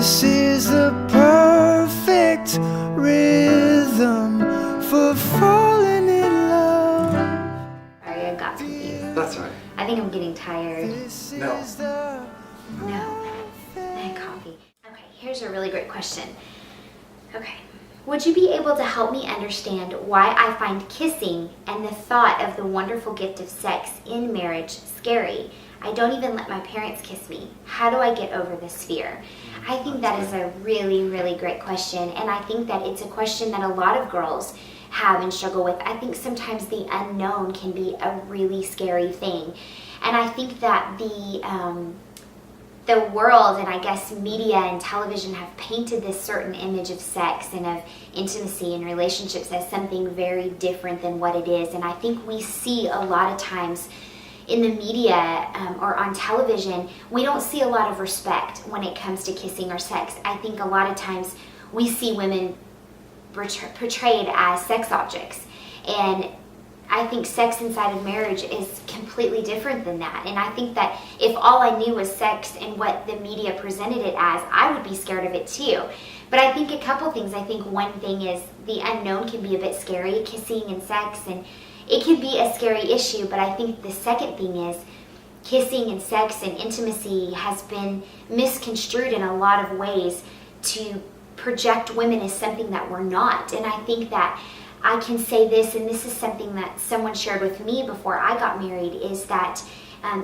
This is the perfect rhythm for falling in love. Sorry, I got confused. That's right. I think I'm getting tired. No. No. Coffee. Okay, here's a really great question. Okay. Would you be able to help me understand why I find kissing and the thought of the wonderful gift of sex in marriage scary? I don't even let my parents kiss me. How do I get over this fear? I think that is a really, really great question, and I think that it's a question that a lot of girls have and struggle with. I think sometimes the unknown can be a really scary thing, and I think that the world and I guess media and television have painted this certain image of sex and of intimacy and relationships as something very different than what it is. And I think we see a lot of times in the media or on television, we don't see a lot of respect when it comes to kissing or sex. I think a lot of times we see women portrayed as sex objects, and I think sex inside of marriage is completely different than that. And I think that if all I knew was sex and what the media presented it as, I would be scared of it too. But I think a couple things. I think one thing is the unknown can be a bit scary, kissing and sex, and it can be a scary issue. But I think the second thing is kissing and sex and intimacy has been misconstrued in a lot of ways to project women as something that we're not. And I think that I can say this, and this is something that someone shared with me before I got married, is that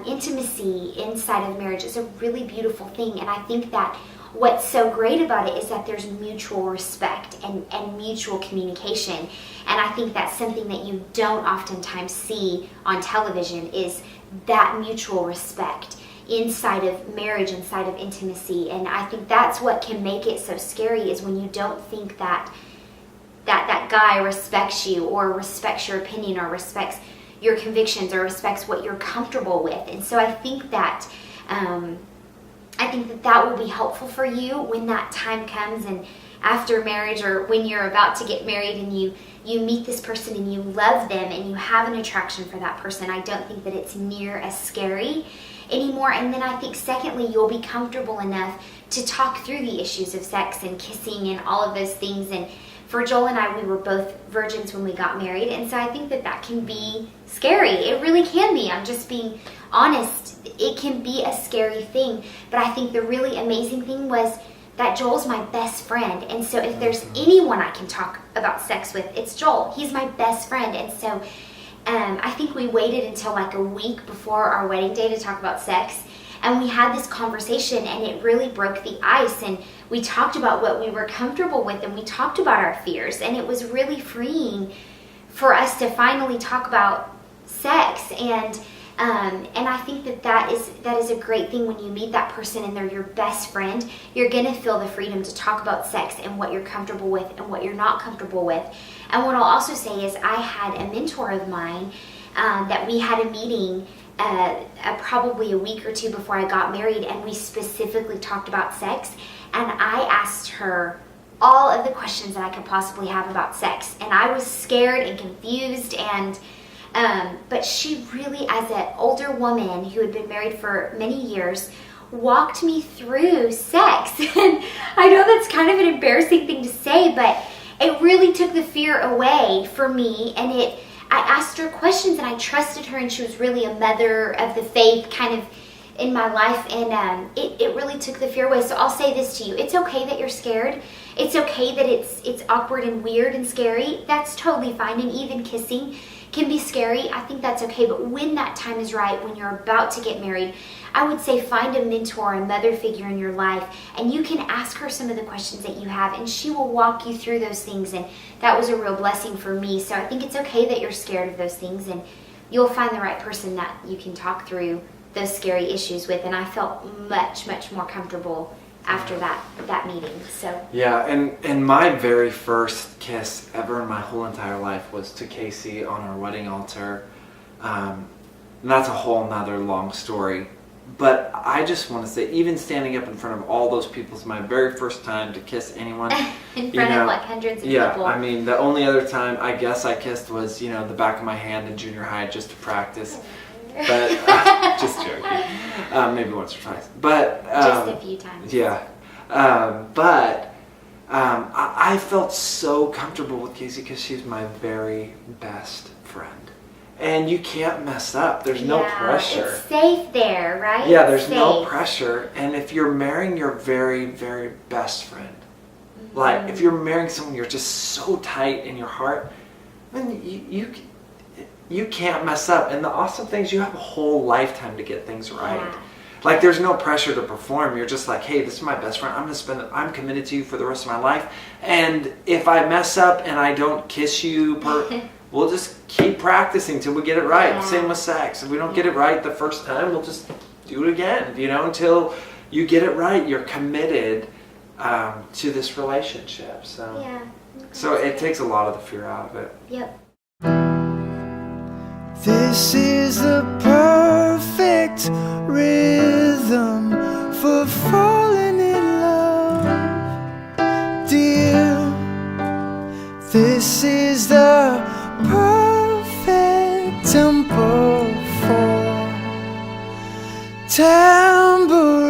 intimacy inside of marriage is a really beautiful thing. And I think that what's so great about it is that there's mutual respect and mutual communication. And I think that's something that you don't oftentimes see on television, is that mutual respect inside of marriage, inside of intimacy. And I think that's what can make it so scary, is when you don't think that guy respects you, or respects your opinion, or respects your convictions, or respects what you're comfortable with. And so I think that that will be helpful for you when that time comes, and after marriage, or when you're about to get married and you meet this person and you love them and you have an attraction for that person. I don't think that it's near as scary anymore. And then I think secondly, you'll be comfortable enough to talk through the issues of sex and kissing and all of those things. And for Joel and I, we were both virgins when we got married, and so I think that can be scary. It really can be. I'm just being honest. It can be a scary thing, but I think the really amazing thing was that Joel's my best friend, and so if there's anyone I can talk about sex with, it's Joel. He's my best friend, and so I think we waited until like a week before our wedding day to talk about sex. And we had this conversation, and it really broke the ice, and we talked about what we were comfortable with, and we talked about our fears, and it was really freeing for us to finally talk about sex. And I think that is a great thing when you meet that person and they're your best friend. You're gonna feel the freedom to talk about sex and what you're comfortable with and what you're not comfortable with. And what I'll also say is I had a mentor of mine that we had a meeting probably a week or two before I got married, and we specifically talked about sex, and I asked her all of the questions that I could possibly have about sex, and I was scared and confused, and but she really, as an older woman who had been married for many years, walked me through sex. And I know that's kind of an embarrassing thing to say, but it really took the fear away for me, and I asked her questions, and I trusted her, and she was really a mother of the faith kind of in my life, and it really took the fear away. So I'll say this to you: it's okay that you're scared. It's okay that it's awkward and weird and scary. That's totally fine, and even kissing can be scary. I think that's okay, but when that time is right, when you're about to get married, I would say find a mentor, a mother figure in your life, and you can ask her some of the questions that you have, and she will walk you through those things. And that was a real blessing for me. So I think it's okay that you're scared of those things, and you'll find the right person that you can talk through those scary issues with. And I felt much, much more comfortable after that meeting. So yeah, and my very first kiss ever in my whole entire life was to Casey on our wedding altar. And that's a whole nother long story. But I just want to say, even standing up in front of all those people is my very first time to kiss anyone. in front of like hundreds of people. Yeah, I mean, the only other time I guess I kissed was, the back of my hand in junior high just to practice. But just joking. Maybe once or twice. But just a few times. Yeah. I felt so comfortable with Casey because she's my very best friend. And you can't mess up. There's no pressure. It's safe there, right? Yeah, there's safe. no pressure. And if you're marrying your very, very best friend, like if you're marrying someone you're just so tight in your heart, then you can't mess up. And the awesome thing is you have a whole lifetime to get things right. Yeah. Like there's no pressure to perform. You're just like, hey, this is my best friend. I'm committed to you for the rest of my life. And if I mess up and I don't kiss you, we'll just keep practicing till we get it right. Yeah. Same with sex. If we don't get it right the first time, we'll just do it again. Until you get it right, you're committed to this relationship. So it takes a lot of the fear out of it. Yep. This is the perfect rhythm for falling in love, dear. This is the perfect tempo for tambourine.